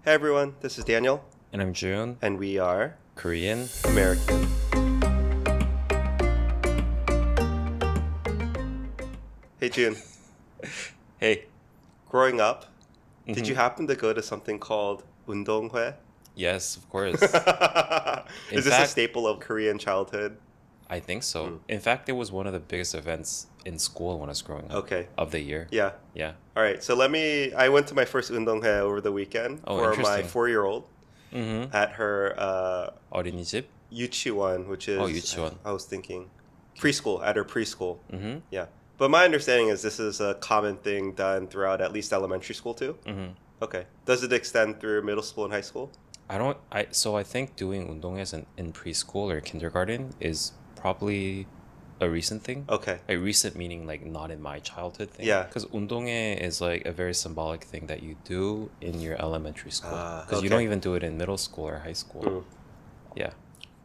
Hey everyone, this is Daniel, And I'm Jun, and we are Korean. American. Hey June, Hey. growing up, did Mhm. you happen to go to something called 운동회? Yes, of course. In Is this a fact, staple of Korean childhood? I think so. Mm. In fact, it was one of the biggest events in school when I was growing up Okay, of the year. yeah. Yeah. All right, so I went to my first 운동회 over the weekend Oh, for my interesting. 4-year-old Mm-hmm. at her 어린이집? 유치원, which Oh, is, 유치원. I was thinking, preschool, at her preschool. Mm-hmm. Yeah. But my understanding is this is a common thing done throughout at least elementary school too? Mm-hmm. Okay. Does it extend through middle school and high school? I think doing 운동회s in preschool or kindergarten is probably a recent thing. Okay. A recent meaning like not in my childhood thing. Yeah. Because 운동회 is like a very symbolic thing that you do in your elementary school. Because you okay. don't even do it in middle school or high school. Mm. Yeah.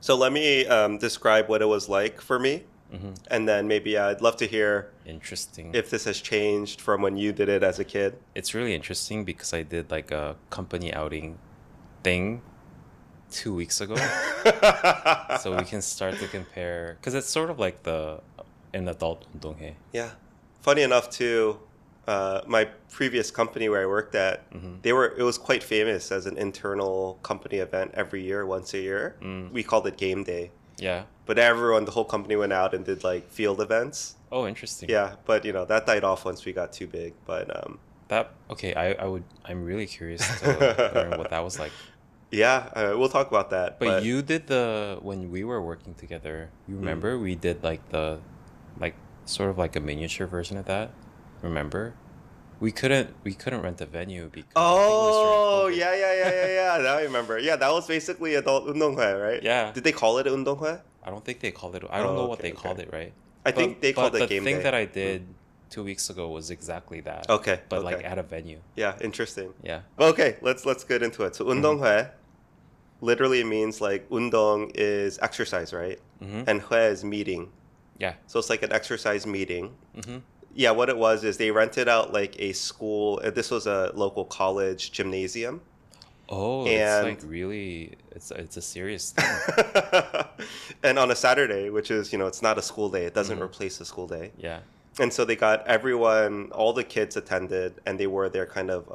So let me describe what it was like for me. Mm-hmm. And then maybe I'd love to hear Interesting. if this has changed from when you did it as a kid. It's really interesting because I did like a company outing thing 2 weeks ago. So we can start to compare. Because it's sort of like an adult 운동회. Yeah. Funny enough, too, my previous company where I worked at, Mm-hmm. it was quite famous as an internal company event every year, once a year. We called it game day. Yeah. But the whole company went out and did like field events. Oh, interesting. Yeah, but that died off once we got too big. But I'm really curious to learn what that was like. yeah, we'll talk about that. But you did when we were working together, you remember we did like sort of like a miniature version of that. Remember? We couldn't rent a venue because I think it was oh during COVID. yeah. Now I remember. Yeah, that was basically adult 운동회, right? Yeah. Did they call it 운동회? I don't think they called it. I don't know what okay, they called it, right? I think they called it game the thing day. that I did 2 weeks ago was exactly that. Okay, But like okay. at a venue. Yeah, interesting. Yeah. Okay, let's get into it. So 운동회 literally means like 운동 is exercise, right? Mm-hmm. And 회 is meeting. Yeah. So it's like an exercise meeting. Mm-hmm. Yeah, what it was is they rented out like a school. This was a local college gymnasium. Oh, And- it's like really, it's a serious thing. And on a Saturday, which is, it's not a school day. It doesn't replace a school day. Yeah. And so they got everyone, all the kids attended, and they wore their kind of,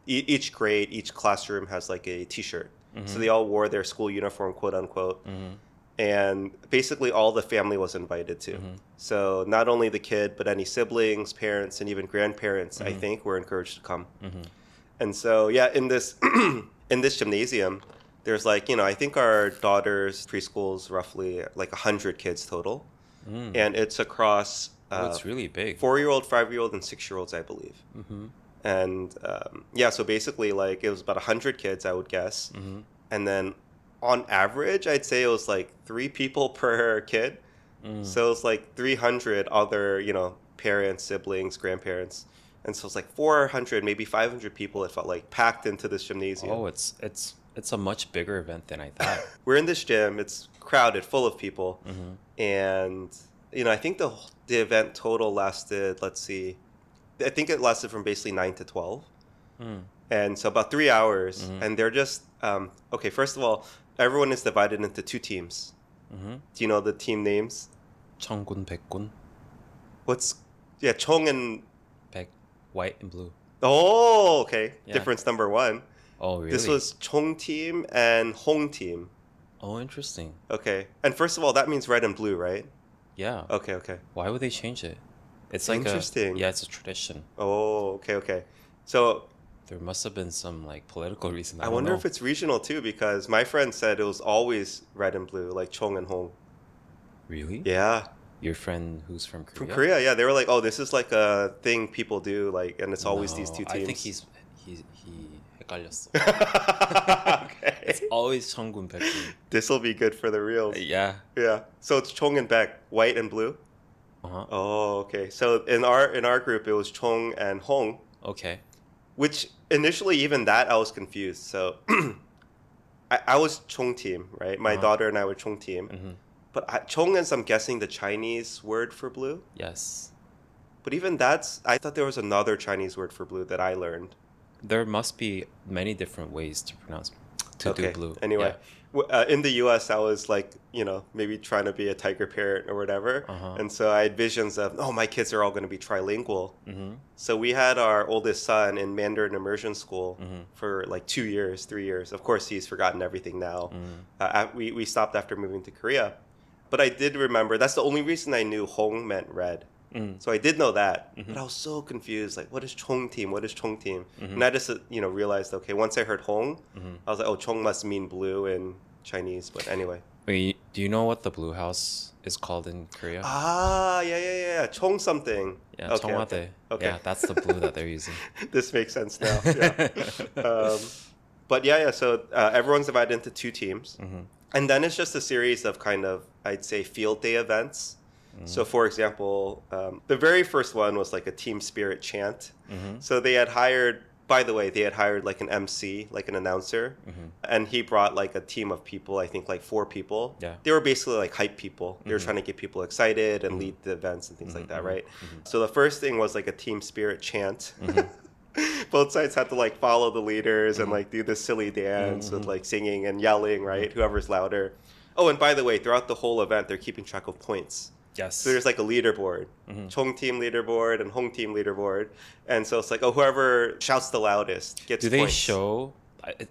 each grade, each classroom has like a t-shirt. So they all wore their school uniform, quote unquote. Mm-hmm. And basically all the family was invited to. So not only the kid, but any siblings, parents, and even grandparents, I think, were encouraged to come. And so, yeah, in this in this gymnasium, there's like, I think our daughter's preschool's roughly like 100 kids total. And it's across It's really big. 4-year-old, 5-year-old, and 6-year-olds, I believe. And yeah, so basically like it was about 100 kids, I would guess. And then on average, I'd say it was like 3 people per kid. So it's like 300 other, parents, siblings, grandparents. And so it's like 400, maybe 500 people, it felt like, packed into this gymnasium. Oh, it's a much bigger event than I thought. We're in this gym. It's crowded, full of people. And, I think the event total lasted, let's see, I think it lasted from basically 9 to 12. And so about 3 hours. And they're just, okay, first of all, everyone is divided into 2 teams. Do you know the team names? 청군, 백군, Yeah, Chong and... 백, white and blue. Oh, okay. Yeah. Difference number 1. Oh, really? This was Chong team and Hong team. Oh, interesting. Okay. And first of all, that means red and blue, right? Yeah. Okay. Why would they change it? It's like Interesting. Yeah, it's a tradition. Oh, okay. So There must have been some like political reason. I don't wonder know. if it's regional too, because my friend said it was always red and blue, like Chong and Hong. Really? Yeah. Your friend who's from Korea? From Korea, yeah. They were like, oh, this is like a thing people do, like, and it's always these 2 teams. I think he 헷갈렸어. Okay. It's always 청군, 백군. This will be good for the reels. Yeah. Yeah. So it's Chong and Baek, white and blue. Uh-huh. Oh, okay. So in our group, it was Chong and Hong, Okay. which initially even that I was confused. So I was Chong team, right? My daughter and I were Chong team. But Chong is, I'm guessing, the Chinese word for blue. Yes. But even I thought there was another Chinese word for blue that I learned. There must be many different ways to pronounce to do Okay. blue. Anyway, in the U.S., I was like, maybe trying to be a tiger parent or whatever, Uh-huh. and so I had visions of, oh, my kids are all going to be trilingual. Mm-hmm. So we had our oldest son in Mandarin immersion school Mm-hmm. for like 2 years, 3 years. Of course, he's forgotten everything now. Mm-hmm. We stopped after moving to Korea, but I did remember that's the only reason I knew Hong meant red. Mm-hmm. So I did know that, Mm-hmm. but I was so confused. Like, what is Chong team? What is Chong team? Mm-hmm. And I just, realized, okay, once I heard Hong, Mm-hmm. I was like, oh, Chong must mean blue in Chinese. But anyway. Wait, do you know what the blue house is called in Korea? Ah, yeah. Chong something. Yeah, Okay, 청와대. okay. Yeah, that's the blue that they're using. This makes sense now. Yeah. But yeah. So everyone's divided into 2 teams. Mm-hmm. And then it's just a series of kind of, I'd say, field day events. So, for example, the very first one was like a team spirit chant. Mm-hmm. So they had hired, by the way, like an MC, like an announcer. Mm-hmm. And he brought like a team of people, I think like 4 people. Yeah. They were basically like hype people. They were Mm-hmm. trying to get people excited and lead the events and things like that, right? So the first thing was like a team spirit chant. Both sides had to like follow the leaders and like do this silly dance with like singing and yelling, right? Whoever's louder. Oh, and by the way, throughout the whole event, they're keeping track of points. Yes. So there's like a leaderboard, Chong team leaderboard and Hong team leaderboard. And so it's like, oh, whoever shouts the loudest gets Do they points. show?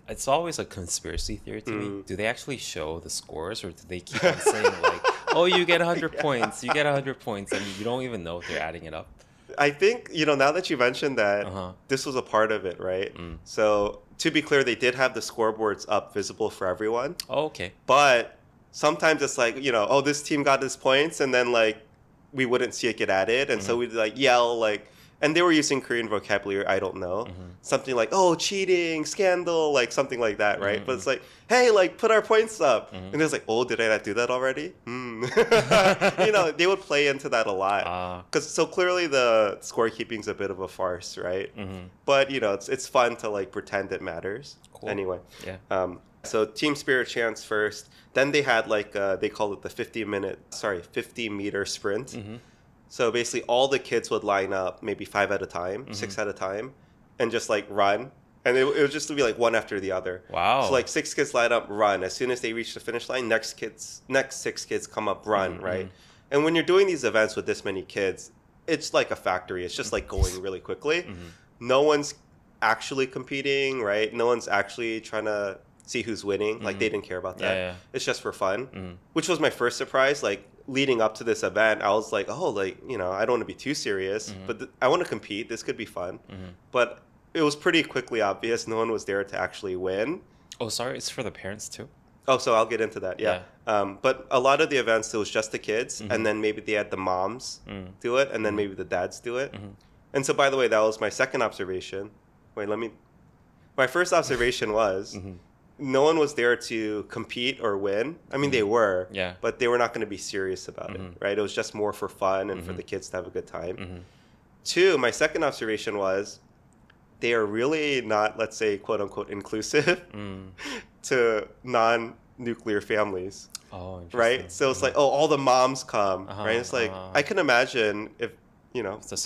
It's always a conspiracy theory to me. Do they actually show the scores, or do they keep on saying like, "Oh, you get 100 points, you get 100 points," and you don't even know if they're adding it up? I think, now that you mentioned that, Uh-huh. this was a part of it, right? So to be clear, they did have the scoreboards up visible for everyone. Oh, okay. But sometimes it's like, oh, this team got this points, and then like we wouldn't see it get added. And so we'd like yell, like, and they were using Korean vocabulary, I don't know. Something like, oh, cheating, scandal, like something like that, right? But it's like, hey, like, put our points up. And it's like, oh, did I not do that already? They would play into that a lot. So clearly the scorekeeping's a bit of a farce, right? But, it's fun to like pretend it matters. Cool. Anyway. Yeah. So team spirit chants first. Then they had like, they called it the 50-meter sprint. So basically, all the kids would line up, maybe 5 at a time, 6 at a time, and just like run. And it would just be like one after the other. Wow. So like 6 kids line up, run. As soon as they reach the finish line, next 6 kids come up, run, right? And when you're doing these events with this many kids, it's like a factory. It's just like going really quickly. No one's actually competing, right? No one's actually trying to see who's winning. Like they didn't care about that. Yeah. It's just for fun, which was my first surprise. Like leading up to this event, I was like, oh, like, I don't want to be too serious, but I want to compete. This could be fun. But it was pretty quickly obvious no one was there to actually win. Oh, sorry, it's for the parents too? Oh, so I'll get into that. Yeah. But a lot of the events, it was just the kids, and then maybe they had the moms do it, and then maybe the dads do it. And so, by the way, that was my second observation. My first observation was no one was there to compete or win. I mean, they were, but they were not going to be serious about it, right? It was just more for fun and for the kids to have a good time. 2, my second observation was they are really not, let's say, quote unquote, inclusive to non-nuclear families. Oh, interesting. Right? So it's like, oh, all the moms come, right? It's like, I can imagine if,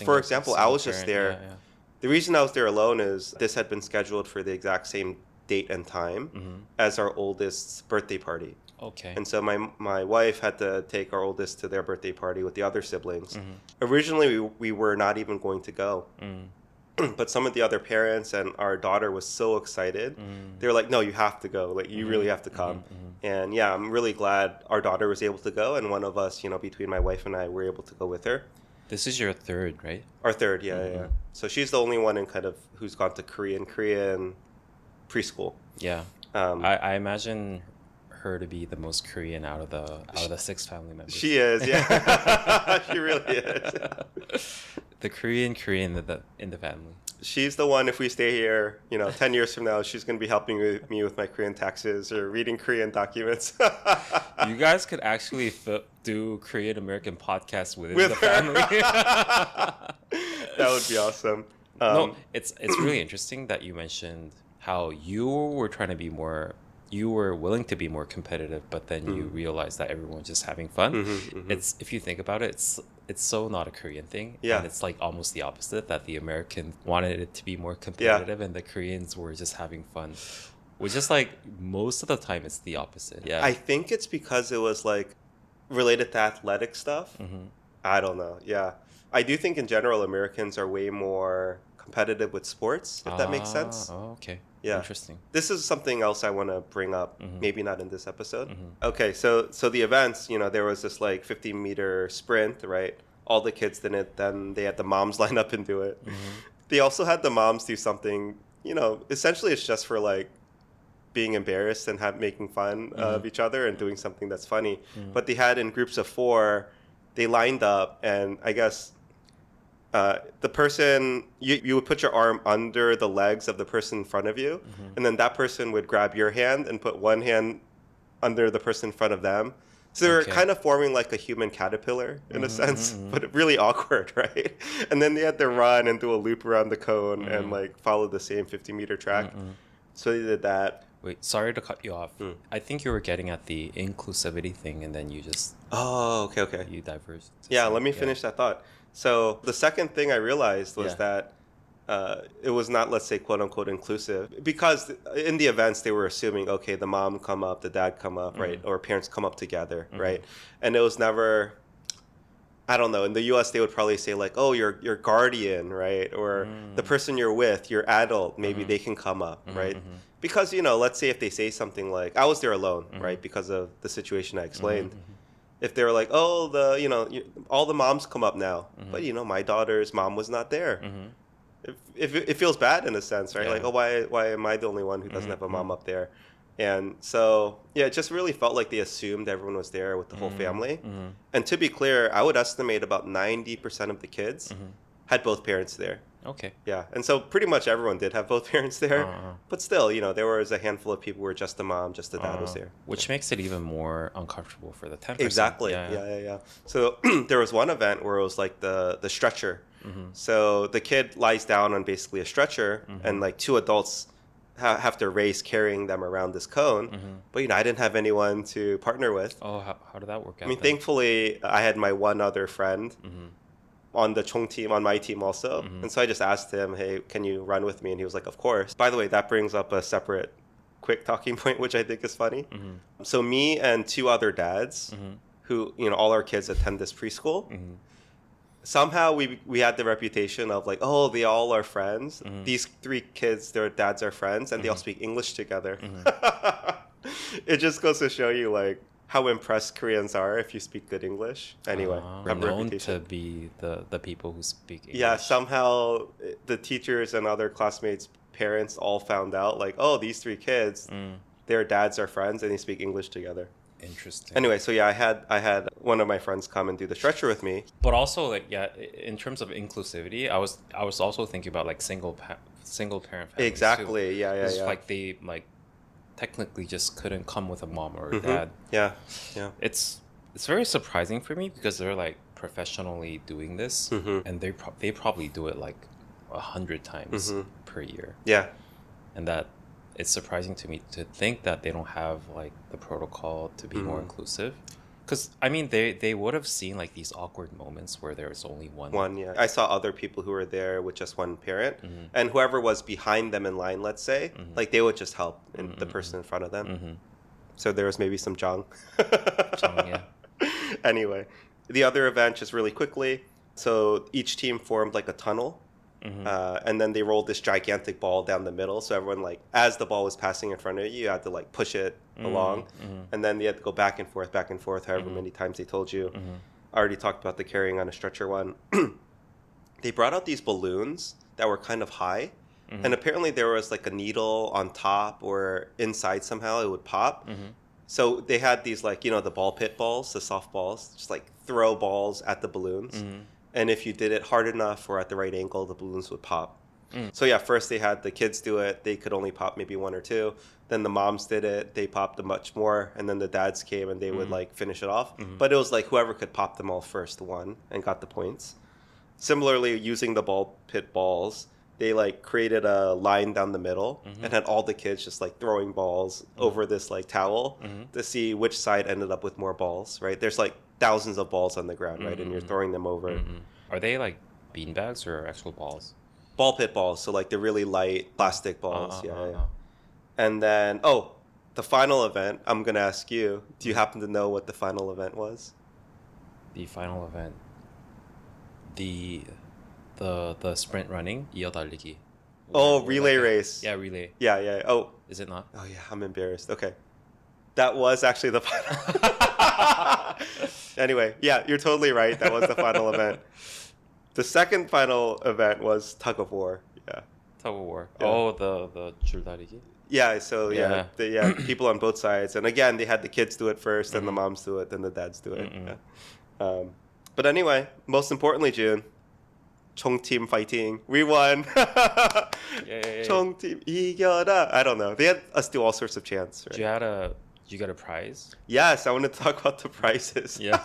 for example, I was just there. Yeah. The reason I was there alone is this had been scheduled for the exact same date and time as our oldest's birthday party. Okay. And so my wife had to take our oldest to their birthday party with the other siblings. Originally, we were not even going to go. But some of the other parents and our daughter was so excited. They were like, no, you have to go. Like, you really have to come. And yeah, I'm really glad our daughter was able to go. And one of us, between my wife and I, were able to go with her. This is your third, right? Our third, yeah. So she's the only one in kind of who's gone to Korean preschool. Yeah. I imagine her to be the most Korean out of the 6 family members. She is, yeah. She really is. The Korean in the family. She's the one, if we stay here, 10 years from now, she's going to be helping me with my Korean taxes or reading Korean documents. You guys could actually do Korean American podcasts within the family. That would be awesome. No, it's really interesting that you mentioned how you were willing to be more competitive, but then you realized that everyone's just having fun. It's, if you think about it, it's it's so not a Korean thing. Yeah. And it's like almost the opposite, that the Americans wanted it to be more competitive and the Koreans were just having fun. Which is like most of the time it's the opposite. Yeah. I think it's because it was like related to athletic stuff. I don't know. Yeah. I do think in general Americans are way more competitive with sports, if that makes sense. Oh, okay. Yeah. Interesting. This is something else I want to bring up, maybe not in this episode. Okay, so the events, there was this like 50-meter sprint, right? All the kids did it, then they had the moms line up and do it. They also had the moms do something, essentially it's just for like being embarrassed and making fun of each other and doing something that's funny. But they had in groups of 4, they lined up, and I guess the person, you would put your arm under the legs of the person in front of you, and then that person would grab your hand and put one hand under the person in front of them. So they were kind of forming like a human caterpillar in a sense, but really awkward, right? And then they had to run and do a loop around the cone and like follow the same 50-meter track. So they did that. Wait, sorry to cut you off. I think you were getting at the inclusivity thing, and then you just... Oh, okay. You diverged. Yeah, let me finish that thought. So the second thing I realized was that it was not, let's say, quote unquote inclusive, because in the events they were assuming, okay, the mom come up, the dad come up, right? Or parents come up together, right? And it was never, I don't know, in the US they would probably say like, oh, your guardian, right? Or the person you're with, your adult, maybe they can come up, right? Because, let's say if they say something like, I was there alone, right? Because of the situation I explained. If they were like, oh, all the moms come up now, but my daughter's mom was not there. If it feels bad in a sense, right? Like, oh, why am I the only one who doesn't have a mom up there? And so, yeah, it just really felt like they assumed everyone was there with the whole family. And to be clear, I would estimate about 90% of the kids had both parents there. Okay. Yeah, and so pretty much everyone did have both parents there. But still, there was a handful of people where just the mom, just the dad was there. Which makes it even more uncomfortable for the 10%. Exactly. Yeah. So there was one event where it was like the stretcher. So the kid lies down on basically a stretcher, and like 2 adults have to race carrying them around this cone. But I didn't have anyone to partner with. Oh, how did that work out? I mean, thankfully, I had my one other friend on the Chong team, on my team also. And so I just asked him, hey, can you run with me? And he was like, of course. By the way, that brings up a separate quick talking point, which I think is funny. So me and 2 other dads who, all our kids attend this preschool. Somehow we had the reputation of like, oh, they all are friends. These 3 kids, their dads are friends, and they all speak English together. It just goes to show you like how impressed Koreans are if you speak good English. Anyway, we're known to be the people who speak English. Yeah, somehow the teachers and other classmates' parents all found out like, oh, these 3 kids, their dads are friends and they speak English together. Interesting. Anyway, so yeah, I had one of my friends come and do the stretcher with me. But also like, yeah, in terms of inclusivity, I was also thinking about like single parent families. Exactly. Too. Yeah. Like they like technically just couldn't come with a mom or a dad. Yeah. It's very surprising for me because they're like professionally doing this, and they probably do it like 100 times per year. Yeah. And that it's surprising to me to think that they don't have like the protocol to be more inclusive. Because, I mean, they would have seen like these awkward moments where there's only one. Yeah. I saw other people who were there with just one parent, and whoever was behind them in line, let's say, like they would just help the person in front of them. So there was maybe some Jung. Yeah. Anyway, the other event, just really quickly. So each team formed like a tunnel. And then they rolled this gigantic ball down the middle. So everyone, like, as the ball was passing in front of you, you had to, like, push it along. And then you had to go back and forth, however many times they told you. I already talked about the carrying on a stretcher one. They brought out these balloons that were kind of high. And apparently there was, like, a needle on top or inside somehow it would pop. So they had these, like, the ball pit balls, the soft balls, just, like, throw balls at the balloons. And if you did it hard enough or at the right angle, the balloons would pop. So yeah, first they had the kids do it. They could only pop maybe 1 or 2. Then the moms did it. They popped much more. And then the dads came and they would like finish it off. But it was like whoever could pop them all first won and got the points. Similarly, using the ball pit balls, they like created a line down the middle and had all the kids just like throwing balls over this like towel to see which side ended up with more balls, right? There's like thousands of balls on the ground, right? And you're throwing them over. Are they like beanbags or actual balls? Ball pit balls, so like the really light plastic balls. Yeah. And then, the final event, I'm going to ask you, do you happen to know what the final event was? The final event. The sprint running, 이어달리기. Relay race. Yeah, relay. Yeah. Oh. Is it not? Oh, yeah, I'm embarrassed. Okay. That was actually the final. Anyway, yeah, you're totally right. That was the final event. The second final event was tug of war. Yeah. Tug of war. Yeah. Oh, the 줄다리기? Yeah, so people on both sides. And again, they had the kids do it first, then the moms do it, then the dads do it. Yeah. But anyway, most importantly, June, 총 team fighting. We won. 총 team 이겨라. I don't know. They had us do all sorts of chants. Right? You got a prize? Yes, I want to talk about the prizes. Yeah.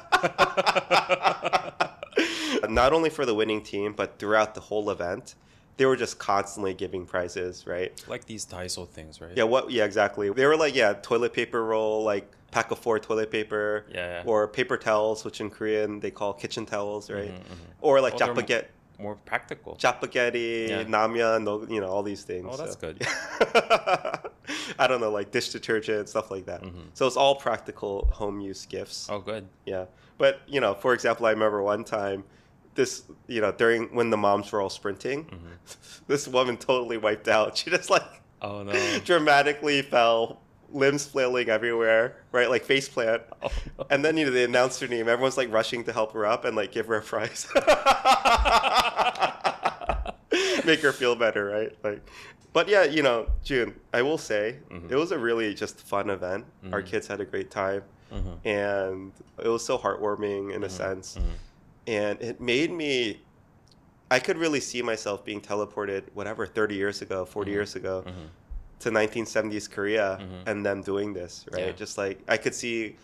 Not only for the winning team, but throughout the whole event, they were just constantly giving prizes, right? Like these Daiso things, right? Yeah, exactly. They were like, toilet paper roll, like pack of 4 toilet paper, or paper towels, which in Korean they call kitchen towels, right? Or like jappaget. More practical. Jappagetti, namyeon, all these things. Oh, that's good. I don't know, like dish detergent, stuff like that. So it's all practical home use gifts. Oh, good. Yeah. But, for example, I remember one time, during when the moms were all sprinting, this woman totally wiped out. She just oh no, dramatically fell, limbs flailing everywhere, right? Like face plant. Oh, no. And then, they announced her name. Everyone's like rushing to help her up and like give her a prize. Make her feel better, right? But yeah, June, I will say it was a really just fun event. Our kids had a great time. And it was so heartwarming in a sense. And it made me, I could really see myself being teleported, 30 years ago, 40 years ago, to 1970s Korea and them doing this, right? Yeah. Just like, I could see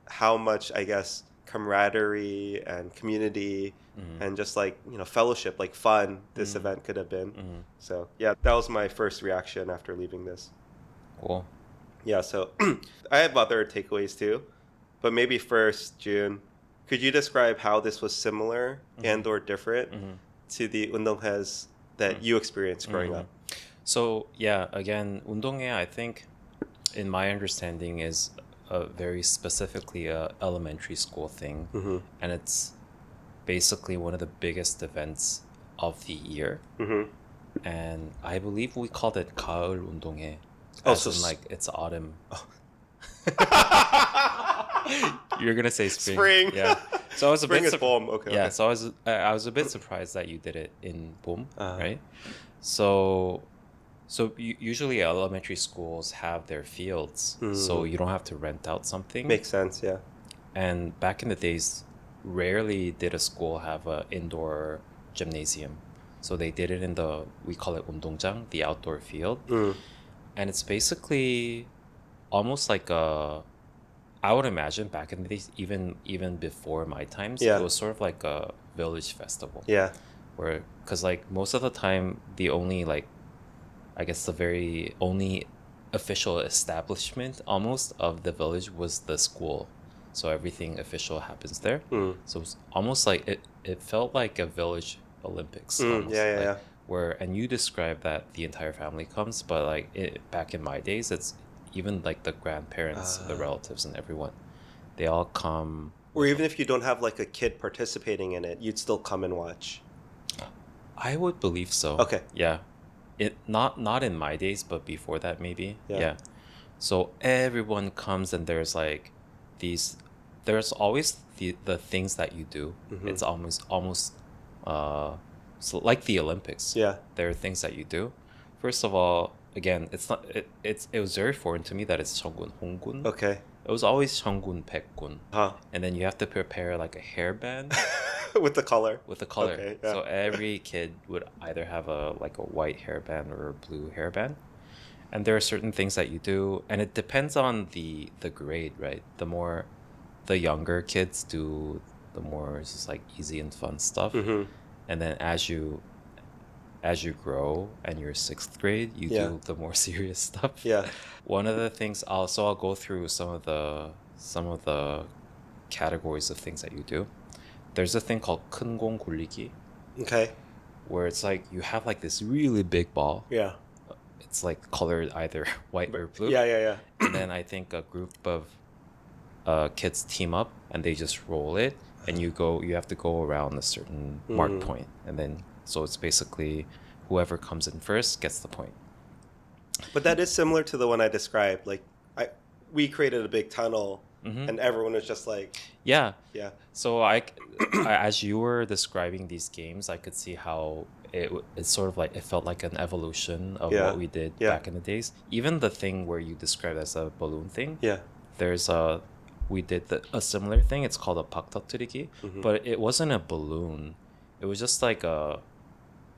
how much, I guess, camaraderie and community and just like, fellowship, like fun this event could have been. So yeah, that was my first reaction after leaving this. Cool. Yeah, so I have other takeaways too, but maybe first, June, could you describe how this was similar and or different to the 운동회s that you experienced growing up? So yeah, again, 운동회, I think, in my understanding, is very specifically a elementary school thing, and it's basically one of the biggest events of the year. And I believe we called it 가을 운동회. Like it's autumn. Oh. You're gonna say spring. Yeah. So I was spring is 봄. Okay. Yeah. So I was a bit surprised that you did it in 봄, right? So usually elementary schools have their fields, so you don't have to rent out something. Makes sense. Yeah. And back in the days, rarely did a school have an indoor gymnasium. So they did it in we call it 운동장, the outdoor field. And it's basically almost like I would imagine back in the days, even before my times, it was sort of like a village festival. Yeah. Because like most of the time, the only I guess the very only official establishment almost of the village was the school. So everything official happens there. So it's almost like it felt like a village Olympics. Almost, yeah. And you described that the entire family comes, but back in my days, it's even like the grandparents, the relatives, and everyone, they all come. Or even if you don't have like a kid participating in it, you'd still come and watch. I would believe so. Okay. Yeah, not in my days, but before that maybe. Yeah. So everyone comes and there's like these. There's always the things that you do. It's almost so like the Olympics. Yeah. There are things that you do. First of all, again, it was very foreign to me that it's 정군, 홍군. Okay. It was always 정군, 백군. Huh. And then you have to prepare like a hairband with the color. Okay, yeah. So every kid would either have a white hairband or a blue hairband. And there are certain things that you do, and it depends on the grade, right? The more the younger kids do, the more it's just like easy and fun stuff. And then as you grow and you're 6th grade, you do the more serious stuff. Yeah. One of the things I'll go through some of the categories of things that you do. There's a thing called 큰공 굴리기, Okay. where it's like you have like this really big ball. Yeah. It's like colored either white or blue. Yeah. And then I think a group of kids team up and they just roll it, and you have to go around a certain mark point, and then so it's basically whoever comes in first gets the point. But that is similar to the one I described. Like, we created a big tunnel, and everyone was just like, Yeah. yeah. So I as you were describing these games, I could see how it's sort of like it felt like an evolution of what we did back in the days. Even the thing where you described as a balloon thing. Yeah. There's we did a similar thing. It's called a 박터뜨리기, but it wasn't a balloon. It was just like a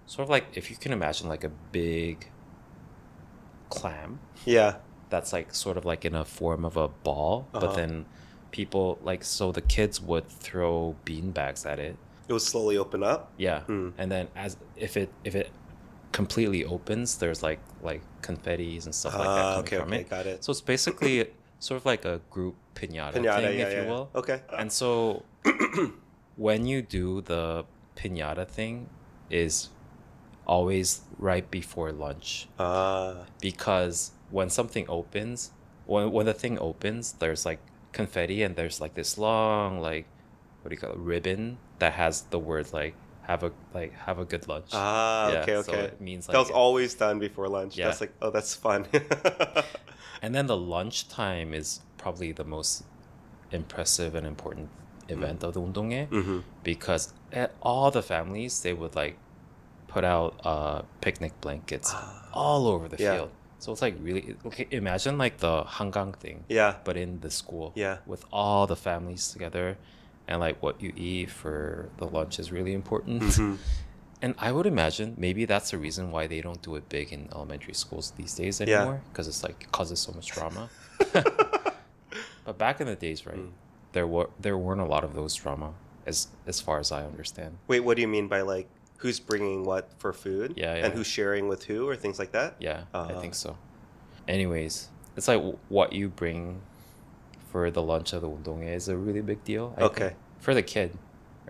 sort of like, if you can imagine, like a big clam. Yeah. That's like sort of like in a form of a ball, but then people like, so the kids would throw bean bags at it. It would slowly open up. Yeah. And then if it completely opens, there's like confettis and stuff like that coming from it. Got it. So it's basically sort of like a group piñata thing, if you will. Okay. And so when you do the piñata thing is always right before lunch. Because when something opens, when the thing opens, there's like confetti and there's like this long, like, what do you call it, ribbon that has the words like have a good lunch. Okay. So it means like that was always done before lunch. Yeah. That's like, oh, that's fun. And then the lunchtime is probably the most impressive and important event of the 운동회, because at all the families, they would like put out picnic blankets all over the field. So it's like really, okay, imagine like the 한강 thing, but in the school, with all the families together, and like what you eat for the lunch is really important. And I would imagine maybe that's the reason why they don't do it big in elementary schools these days anymore, because it's like causes so much drama. But back in the days, right, there weren't a lot of those drama, as far as I understand. Wait, what do you mean by like who's bringing what for food? Yeah. And who's sharing with who, or things like that? Yeah, I think so. Anyways, it's like what you bring for the lunch of the 운동회 is a really big deal. I think, for the kid,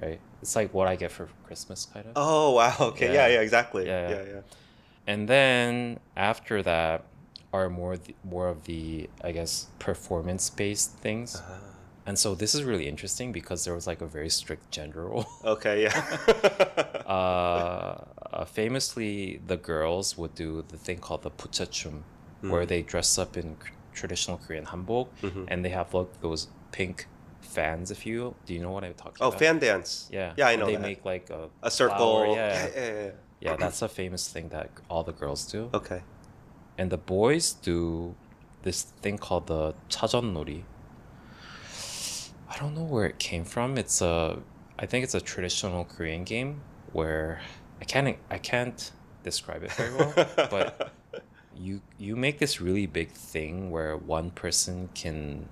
right? It's like what I get for Christmas, kind of. Oh, wow. Okay. Yeah, exactly. Yeah. And then after that are more of the, I guess, performance-based things. And so this is really interesting because there was like a very strict gender role. Okay, yeah. Famously, the girls would do the thing called the 부채춤, where they dress up in traditional Korean hanbok, and they have like those pink fans. Do you know what I'm talking about? Oh, fan dance. Yeah, I know. They that. make like a circle. Flower. Yeah, that's a famous thing that all the girls do. Okay. And the boys do this thing called the 차전놀이. I don't know where it came from. I think it's a traditional Korean game where I can't describe it very well, but you make this really big thing where one person can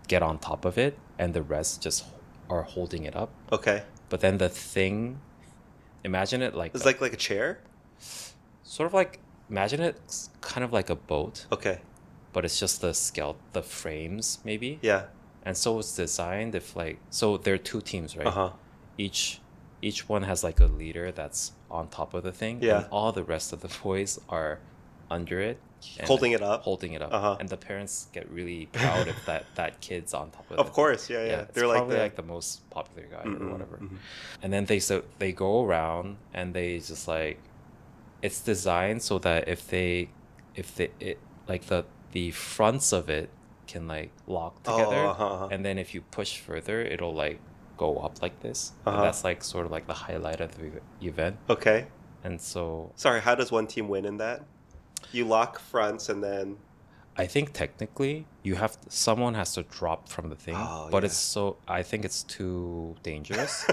get on top of it and the rest just are holding it up. Okay. But then the thing, imagine it like it's like a chair? Sort of like, imagine it kind of like a boat. Okay. But it's just the frames maybe. Yeah. And so it's designed so there are two teams, right? Each one has like a leader that's on top of the thing. Yeah. And all the rest of the boys are under it. Holding it up. And the parents get really proud if that kid's on top of it. Of course, yeah. It's They're probably like the most popular guy or whatever. And then they go around and they just like, it's designed so that if the fronts of it can like lock together, and then if you push further, it'll like go up like this. And that's like sort of like the highlight of the event. Okay. And so, sorry, how does one team win in that? You lock fronts and then I think technically someone has to drop from the thing, but I think it's too dangerous.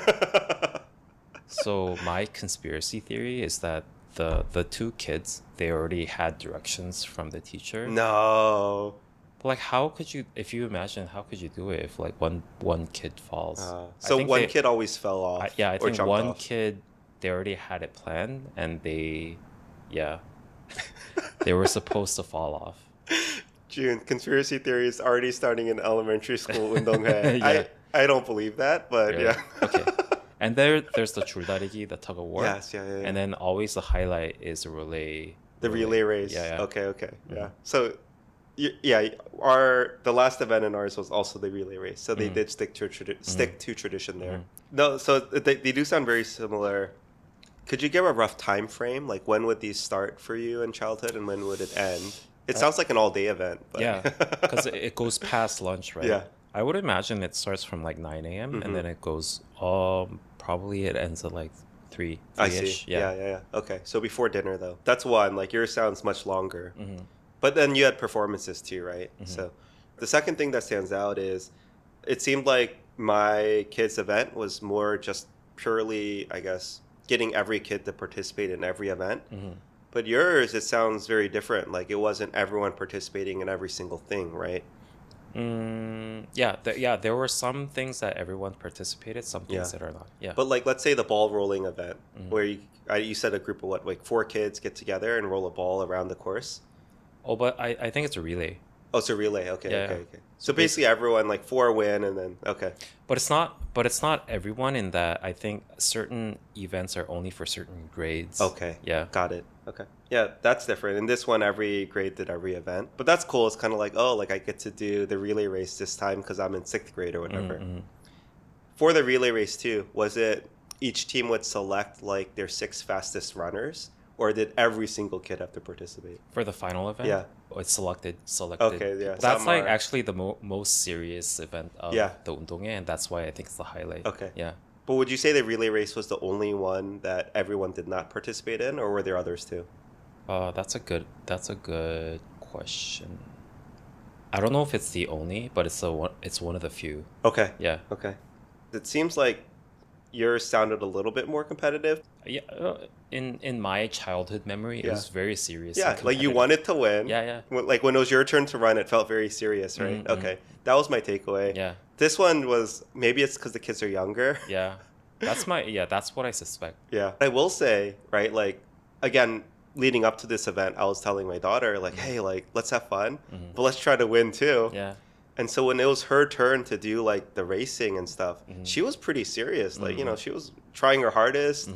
So my conspiracy theory is that the two kids, they already had directions from the teacher. No. But like, how could you do it if like one kid falls? So one kid always fell off. I think one kid, they already had it planned, and they were supposed to fall off. June, conspiracy theories already starting in elementary school. 운동회. Yeah. I don't believe that, but Really? yeah. Okay. And there's the 줄다리기, the tug of war. Yes, yeah. And then always the highlight is the relay. The relay race. Yeah. Okay. Mhm. Yeah. So, yeah, the last event in ours was also the relay race. So they did stick to tradition there. No, so they do sound very similar. Could you give a rough time frame? Like when would these start for you in childhood and when would it end? It sounds like an all-day event. But Yeah, because it goes past lunch, right? Yeah. I would imagine it starts from like 9 a.m. and then it goes, probably it ends at like 3 I 3-ish. see. Yeah. Okay. So before dinner though. That's one. Like yours sounds much longer. But then you had performances too, right? So the second thing that stands out is it seemed like my kids' event was more just purely, I guess, getting every kid to participate in every event. But yours, it sounds very different. Like it wasn't everyone participating in every single thing, right? Yeah, there were some things that everyone participated, some things Yeah. that are not. Yeah. But like, let's say the ball rolling event, where you said a group of what, like 4 kids get together and roll a ball around the course. Oh, but I think it's a relay. Oh, it's a relay. Okay. Yeah. So basically, everyone like 4 win, and then okay. But it's not everyone in that. I think certain events are only for certain grades. Okay. Yeah. Got it. Okay. Yeah, that's different. In this one, every grade did every event, but that's cool. It's kind of like, oh, like I get to do the relay race this time because I'm in 6th grade or whatever. For the relay race too, was it each team would select like their 6 fastest runners, or did every single kid have to participate? For the final event? Yeah. Oh, it's selected. Okay, yeah. That's Some like are- actually the most serious event of Yeah. the 운동회, and that's why I think it's the highlight. Okay. Yeah. But would you say the relay race was the only one that everyone did not participate in, or were there others too? That's a good question. I don't know if it's the only, but it's one of the few. Okay. Yeah. Okay. It seems like yours sounded a little bit more competitive. Yeah. In my childhood memory, it Yeah. was very serious. Yeah, and like you competitive. wanted to win. Yeah. Like when it was your turn to run, it felt very serious, right? Okay. That was my takeaway. Yeah. This one was, maybe it's because the kids are younger. Yeah. That's what I suspect. Yeah. I will say, right, like, again, leading up to this event, I was telling my daughter, like, hey, like, let's have fun, but let's try to win too. Yeah. And so when it was her turn to do like the racing and stuff, she was pretty serious. Like, she was trying her hardest.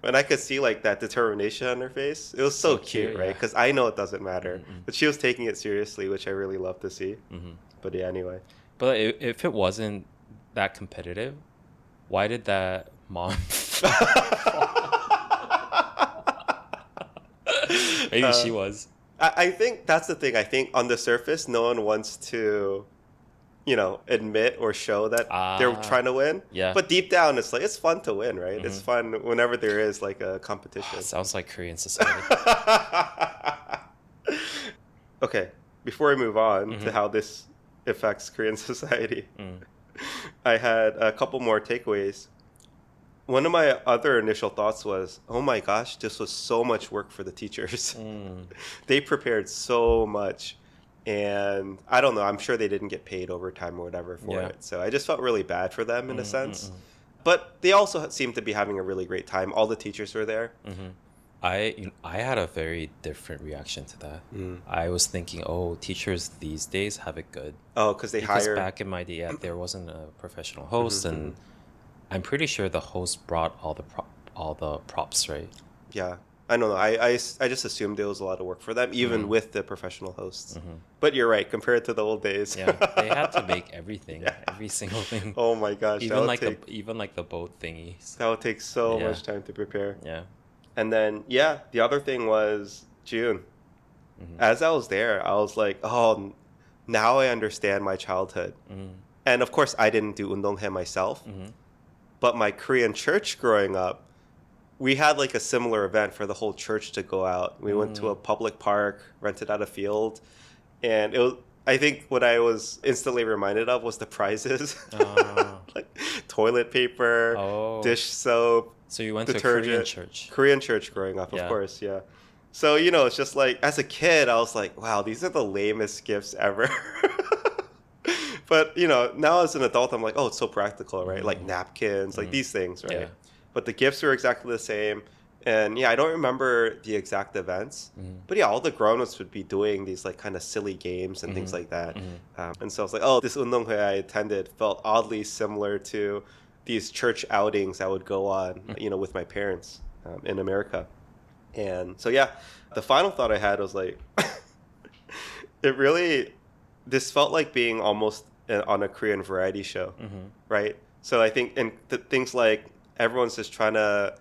And I could see like that determination on her face. It was so cute, right? yeah. Because I know it doesn't matter. But she was taking it seriously, which I really love to see. But yeah, anyway. But if it wasn't that competitive, why did that mom? Maybe she was. I think that's the thing. I think on the surface, no one wants to, admit or show that they're trying to win. Yeah. But deep down, it's like, it's fun to win, right? It's fun whenever there is like a competition. Sounds like Korean society. Okay, before we move on to how this affects Korean society, I had a couple more takeaways. One of my other initial thoughts was, oh my gosh, this was so much work for the teachers. They prepared so much. And I don't know, I'm sure they didn't get paid overtime or whatever for it. So I just felt really bad for them in a sense. But they also seemed to be having a really great time. All the teachers were there. I had a very different reaction to that. I was thinking, oh, teachers these days have it good. Oh, because Because back in my day, there wasn't a professional host, and I'm pretty sure the host brought all the props, right? Yeah. I don't know. I just assumed it was a lot of work for them, even with the professional hosts. But you're right, compared to the old days. Yeah, they had to make everything, every single thing. Oh my gosh. Even like the boat thingies. That would take so much time to prepare. Yeah. And then, the other thing was June. As I was there, I was like, oh, now I understand my childhood. And of course, I didn't do 운동회 myself. But my Korean church growing up, we had like a similar event for the whole church to go out. We went to a public park, rented out a field. And I think what I was instantly reminded of was the prizes. Like toilet paper, dish soap. So you went detergent. to a Korean church. Korean church growing up, of course, yeah. So, it's just like, as a kid, I was like, wow, these are the lamest gifts ever. But, now as an adult, I'm like, oh, it's so practical, right? Like napkins, like these things, right? Yeah. But the gifts were exactly the same. And yeah, I don't remember the exact events, but yeah, all the grown-ups would be doing these like kind of silly games and things like that. And so I was like, oh, this 운동회 I attended felt oddly similar to these church outings I would go on, with my parents in America. And so yeah, the final thought I had was like, it really, this felt like being almost on a Korean variety show, right? So I think, and things like everyone's just trying to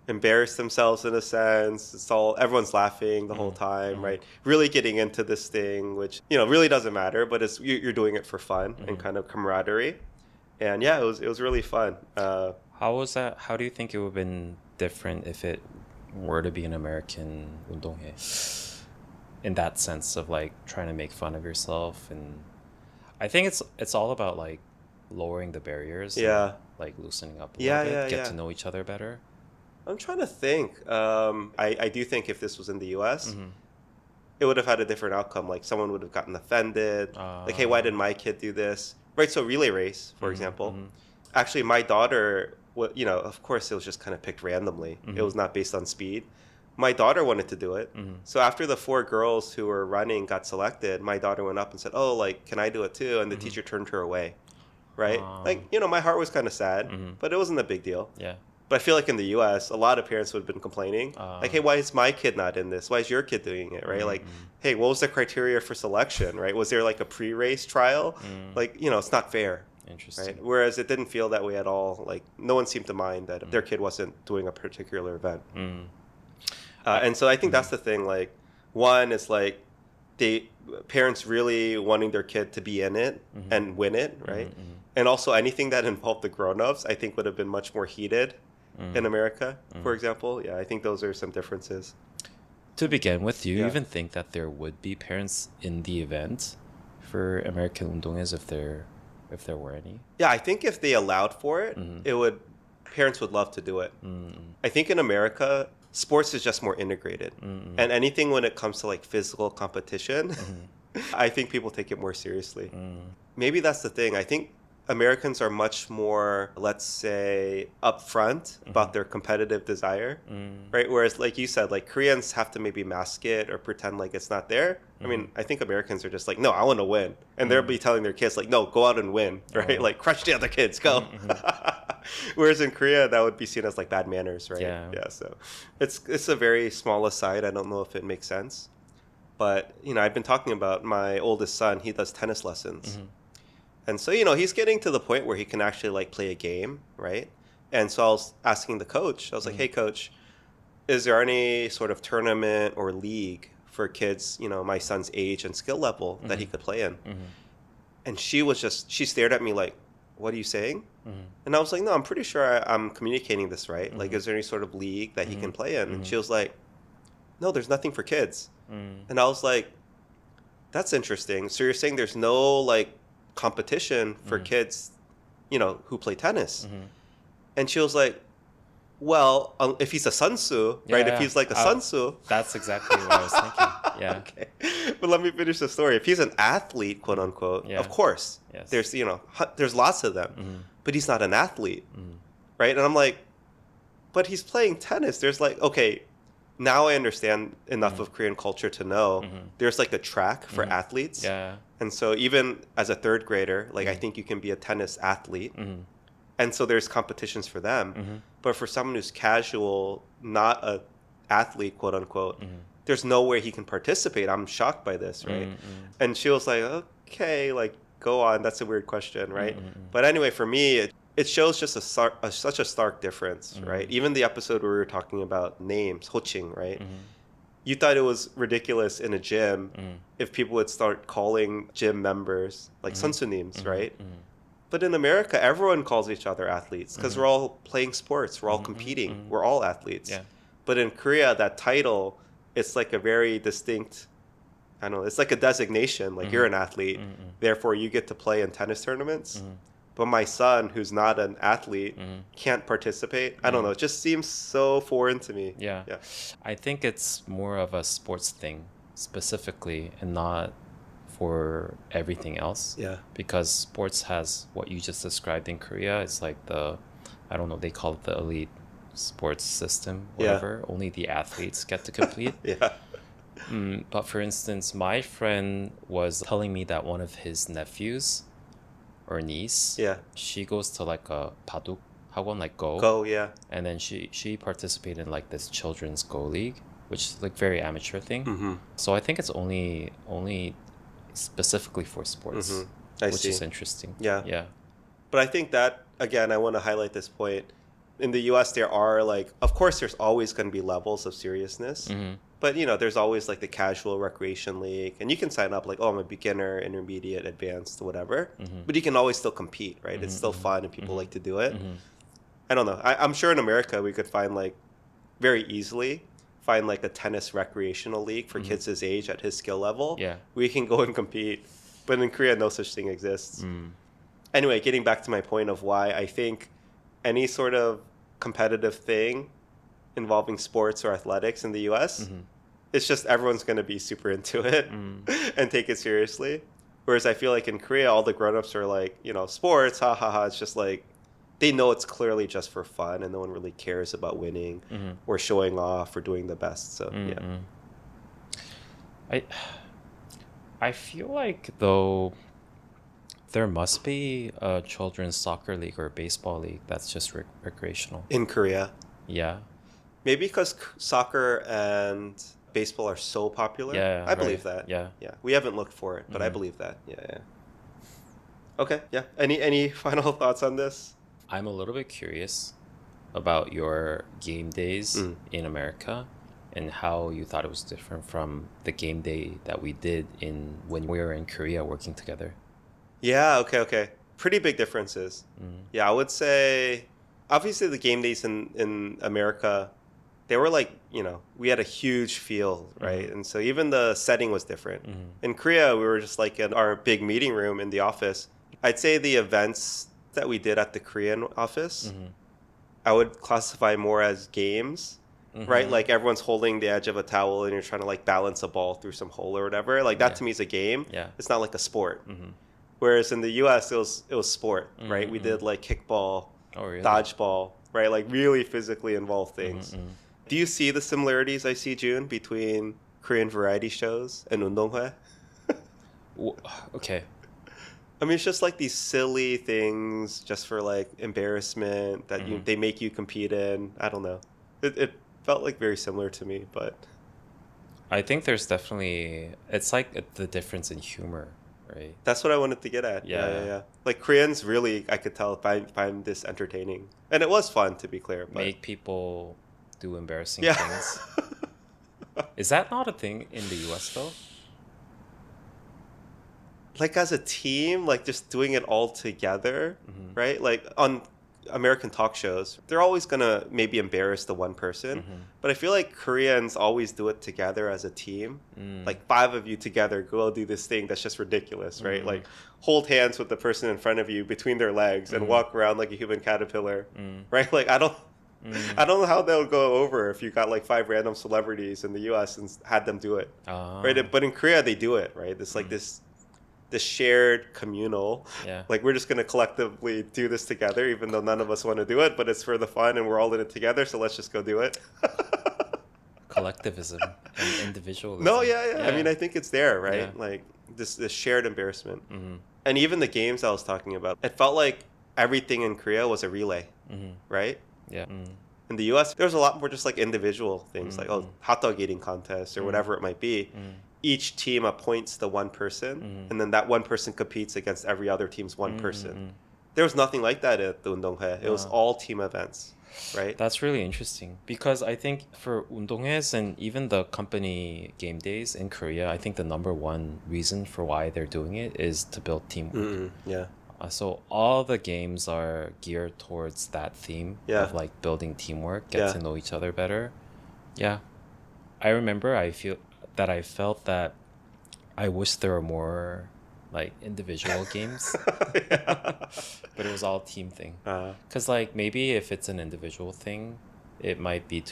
embarrass themselves in a sense. Everyone's laughing the whole time, right? Really getting into this thing, which really doesn't matter, but you're doing it for fun and kind of camaraderie. And yeah, it was really fun. How was that? How do you think it would have been different if it were to be an American 운동회? In that sense of like trying to make fun of yourself, and I think it's all about like lowering the barriers. Yeah. And, like loosening up a Yeah, little bit, yeah, get yeah. to know each other better. I'm trying to think. I do think if this was in the U.S., it would have had a different outcome. Like someone would have gotten offended. Like, hey, why didn't my kid do this? Right. So relay race, for example. Actually, my daughter, of course, it was just kind of picked randomly. It was not based on speed. My daughter wanted to do it. So after the 4 girls who were running got selected, my daughter went up and said, oh, like, can I do it too? And the teacher turned her away. Right. Like, my heart was kind of sad, but it wasn't a big deal. Yeah. But I feel like in the U.S., a lot of parents would have been complaining. Like, hey, why is my kid not in this? Why is your kid doing it, right? Like, hey, what was the criteria for selection, right? Was there like a pre-race trial? Like, it's not fair. Interesting. Right? Whereas it didn't feel that way at all. Like, no one seemed to mind that their kid wasn't doing a particular event. And so I think that's the thing. Like, one is like parents really wanting their kid to be in it and win it, right? And also anything that involved the grown-ups, I think would have been much more heated in America, for example. Yeah, I think those are some differences. To begin with, do you even think that there would be parents in the event for American 운동회s if there were any? Yeah, I think if they allowed for it, parents would love to do it. I think in America, sports is just more integrated. And anything when it comes to like physical competition, I think people take it more seriously. Maybe that's the thing. I think Americans are much more, let's say, upfront about their competitive desire, right? Whereas, like you said, like Koreans have to maybe mask it or pretend like it's not there. I mean, I think Americans are just like, no, I want to win. And they'll be telling their kids like, no, go out and win, right? Like crush the other kids, go. Whereas in Korea, that would be seen as like bad manners, right? Yeah. So it's a very small aside. I don't know if it makes sense. But, I've been talking about my oldest son. He does tennis lessons. And so, he's getting to the point where he can actually like play a game, right? And so I was asking the coach, I was like, hey, coach, is there any sort of tournament or league for kids, my son's age and skill level that he could play in? And she stared at me like, what are you saying? And I was like, no, I'm pretty sure I'm communicating this right. Like, is there any sort of league that he can play in? And she was like, no, there's nothing for kids. And I was like, that's interesting. So you're saying there's no like competition for kids, who play tennis? And she was like, well, if he's a sunsu, right? If he's like a sunsu. That's exactly what I was thinking. Yeah. Okay. But let me finish the story. If he's an athlete, quote unquote, of course, there's, there's lots of them, but he's not an athlete, right? And I'm like, but he's playing tennis. There's like, okay, now I understand enough of Korean culture to know there's like a track for athletes. Yeah. And so even as a 3rd grader, like I think you can be a tennis athlete. And so there's competitions for them. But for someone who's casual, not a athlete, quote unquote, there's no way he can participate. I'm shocked by this, right? And she was like, okay, like go on. That's a weird question, right? But anyway, for me, it shows just such a stark difference, right? Even the episode where we were talking about names, hoching, right? You thought it was ridiculous in a gym if people would start calling gym members like 선수님s, right? But in America, everyone calls each other athletes because we're all playing sports, we're all competing, we're all athletes. Yeah. But in Korea, that title, it's like a very distinct, I don't know, it's like a designation, like you're an athlete, therefore you get to play in tennis tournaments. But my son, who's not an athlete, can't participate. I don't know. It just seems so foreign to me. Yeah. I think it's more of a sports thing specifically and not for everything else. Yeah. Because sports has what you just described in Korea. It's like I don't know, they call it the elite sports system, Yeah. whatever. Only the athletes get to compete. Yeah. But for instance, my friend was telling me that one of his nephews or niece, Yeah. she goes to like a 바둑 학원, like Go. Go, yeah. And then she participated in like this children's Go league, which is like very amateur thing. Mm-hmm. So I think it's only specifically for sports, I which see. is interesting. Yeah. Yeah. But I think that, again, I want to highlight this point. In the US, there are like, of course, there's always going to be levels of seriousness. But, you know, there's always like the casual recreation league. And you can sign up like, oh, I'm a beginner, intermediate, advanced, whatever. But you can always still compete, right? It's still fun and people like to do it. I don't know. I'm sure in America we could find like very easily find like a tennis recreational league for kids his age at his skill level. Yeah. We can go and compete. But in Korea, no such thing exists. Anyway, getting back to my point of why I think any sort of competitive thing involving sports or athletics in the US, it's just everyone's going to be super into it and take it seriously. Whereas I feel like in Korea, all the grown-ups are like, you know, sports, ha ha ha. It's just like, they know it's clearly just for fun and no one really cares about winning or showing off or doing the best. So, yeah. I feel like, though, there must be a children's soccer league or baseball league that's just recreational. In Korea. Yeah. Maybe because soccer and baseball are so popular. Yeah, I believe that. Yeah. Yeah. We haven't looked for it, but I believe that. Yeah, yeah. Okay, yeah. Any final thoughts on this? I'm a little bit curious about your game days in America and how you thought it was different from the game day that we did when we were in Korea working together. Yeah, okay. Pretty big differences. Yeah, I would say, obviously the game days in America, they were like, you know, we had a huge field, right? And so even the setting was different. In Korea, we were just like in our big meeting room in the office. I'd say the events that we did at the Korean office, I would classify more as games, right? Like everyone's holding the edge of a towel and you're trying to like balance a ball through some hole or whatever. Like that to me is a game. Yeah. It's not like a sport. Whereas in the US, it was sport, right? We did like kickball, dodgeball, right? Like really physically involved things. Do you see the similarities I see, Jun, between Korean variety shows and 운동회? Okay. I mean, it's just like these silly things just for like embarrassment that they make you compete in. I don't know. It felt like very similar to me, but I think there's definitely, it's like the difference in humor, right? that's what I wanted to get at. Yeah. Like Koreans really, I could tell, find this entertaining. And it was fun, to be clear. But Make people do embarrassing yeah. things. Is that not a thing in the US though? Like as a team, like just doing it all together, right? Like on American talk shows, they're always gonna maybe embarrass the one person, but I feel like Koreans always do it together as a team. Like 5 of you together go do this thing that's just ridiculous, right? Like hold hands with the person in front of you between their legs and walk around like a human caterpillar, right? Like I don't know how they'll go over if you got like 5 random celebrities in the U.S. and had them do it, right? But in Korea they do it, right? It's like this shared communal, like we're just going to collectively do this together even though none of us want to do it, but it's for the fun and we're all in it together, so let's just go do it. Collectivism and individualism. No, yeah. I mean, I think it's there, right? Like this shared embarrassment. And even the games I was talking about, it felt like everything in Korea was a relay, right? Yeah. In the US, there was a lot more just like individual things, like hot dog eating contests or whatever it might be. Each team appoints the one person, and then that one person competes against every other team's one person. There was nothing like that at the 운동회. It was all team events, right? That's really interesting because I think for 운동회s and even the company game days in Korea, I think the number one reason for why they're doing it is to build teamwork. Yeah. So all the games are geared towards that theme of like building teamwork, get to know each other better. Yeah. I remember I felt that I wish there were more like individual games, but it was all team thing. Because like maybe if it's an individual thing, it might be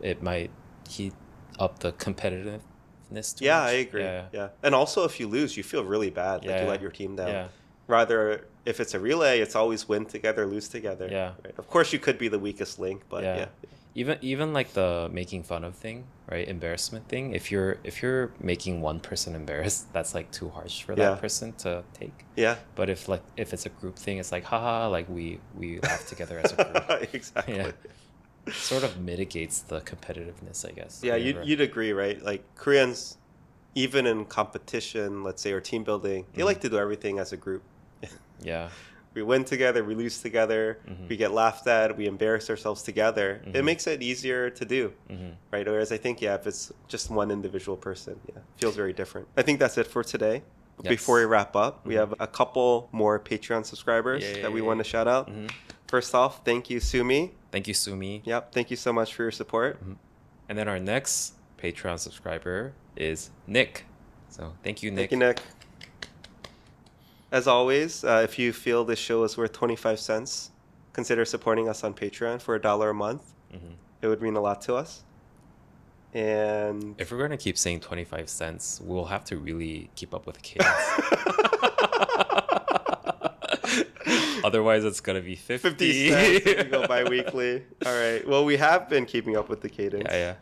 it might heat up the competitiveness too much. I agree. Yeah. And also if you lose, you feel really bad. Like you let your team down. Rather, if it's a relay, it's always win together, lose together. Yeah. Right? Of course, you could be the weakest link, but yeah. Even like the making fun of thing, right? Embarrassment thing. If you're making one person embarrassed, that's like too harsh for Yeah. that person to take. Yeah. But if it's a group thing, it's like haha, like we laugh together as a group. Exactly. Yeah. Sort of mitigates the competitiveness, I guess. Yeah, whenever- you'd agree, right? Like Koreans, even in competition, let's say, or team building, they like to do everything as a group. Yeah. We win together, we lose together, we get laughed at, we embarrass ourselves together. It makes it easier to do, right? Whereas I think, yeah, if it's just one individual person, yeah, it feels very different. I think that's it for today. Yes. Before we wrap up, we have a couple more Patreon subscribers that we want to shout out. First off, thank you, Sumi. Thank you, Sumi. Yep, thank you so much for your support. And then our next Patreon subscriber is Nick. So thank you, Nick. Thank you, Nick. As always, if you feel this show is worth 25 cents, consider supporting us on Patreon for $1 a month. It would mean a lot to us. And If we're going to keep saying 25 cents, we'll have to really keep up with the cadence. Otherwise, it's going to be 50 cents if you go bi-weekly. All right. Well, we have been keeping up with the cadence. Yeah.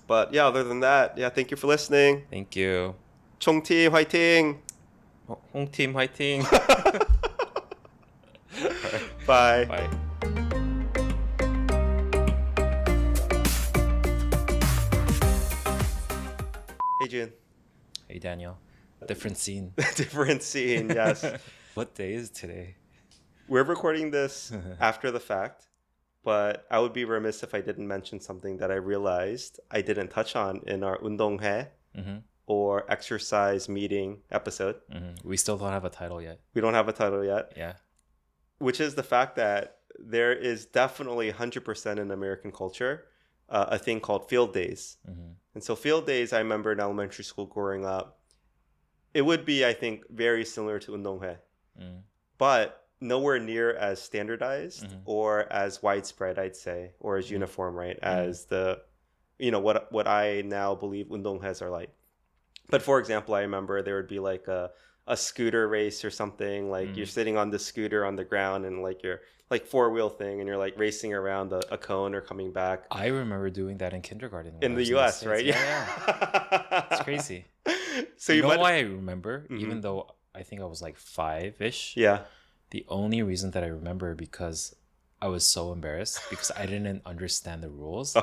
But yeah, other than that, yeah, thank you for listening. Thank you. 총팀 화이팅! 홍팀 화이팅! Bye. Bye. Hey, Jun. Hey, Daniel. Different scene. Different scene, yes. What day is today? We're recording this after the fact, but I would be remiss if I didn't mention something that I realized I didn't touch on in our 운동회 or exercise meeting episode. We still don't have a title yet. We don't have a title yet. Yeah. Which is the fact that there is definitely 100% in American culture a thing called field days. And so field days, I remember in elementary school growing up, it would be, I think, very similar to 운동회, but nowhere near as standardized or as widespread, I'd say, or as uniform, right, as the, what I now believe 운동회s are like. But for example, I remember there would be like a scooter race or something, like you're sitting on the scooter on the ground and like you're like 4-wheel thing and you're like racing around a cone or coming back. I remember doing that in kindergarten. In the US, right? Yeah. It's crazy. So you know why I remember, even though I think I was like 5-ish? Yeah. The only reason that I remember because I was so embarrassed because I didn't understand the rules.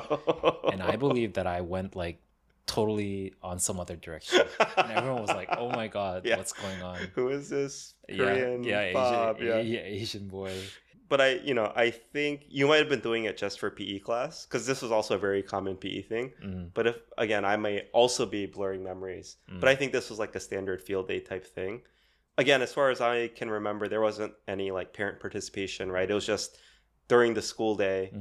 And I believe that I went like totally on some other direction. And everyone was like, oh my God, what's going on? Who is this Korean Bob? Asian boy. But I think you might have been doing it just for PE class because this was also a very common PE thing. But if, again, I may also be blurring memories. But I think this was like a standard field day type thing. Again, as far as I can remember, there wasn't any like parent participation, right? It was just during the school day.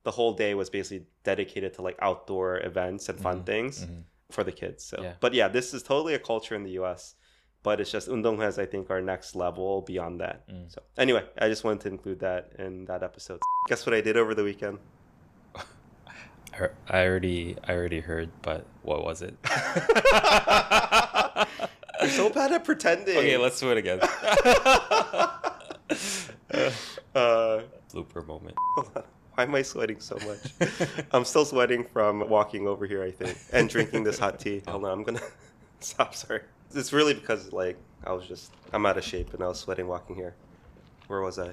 The whole day was basically dedicated to like outdoor events and fun things for the kids. So, But yeah, this is totally a culture in the US. But it's just 운동회s, I think, are next level beyond that. So anyway, I just wanted to include that in that episode. Guess what I did over the weekend? I already heard, but what was it? You're so bad at pretending. Okay, let's do it again. Blooper moment. Hold on. Why am I sweating so much? I'm still sweating from walking over here, I think, and drinking this hot tea. Hold on, I'm gonna stop. Sorry. It's really because like I'm out of shape and I was sweating walking here. Where was I?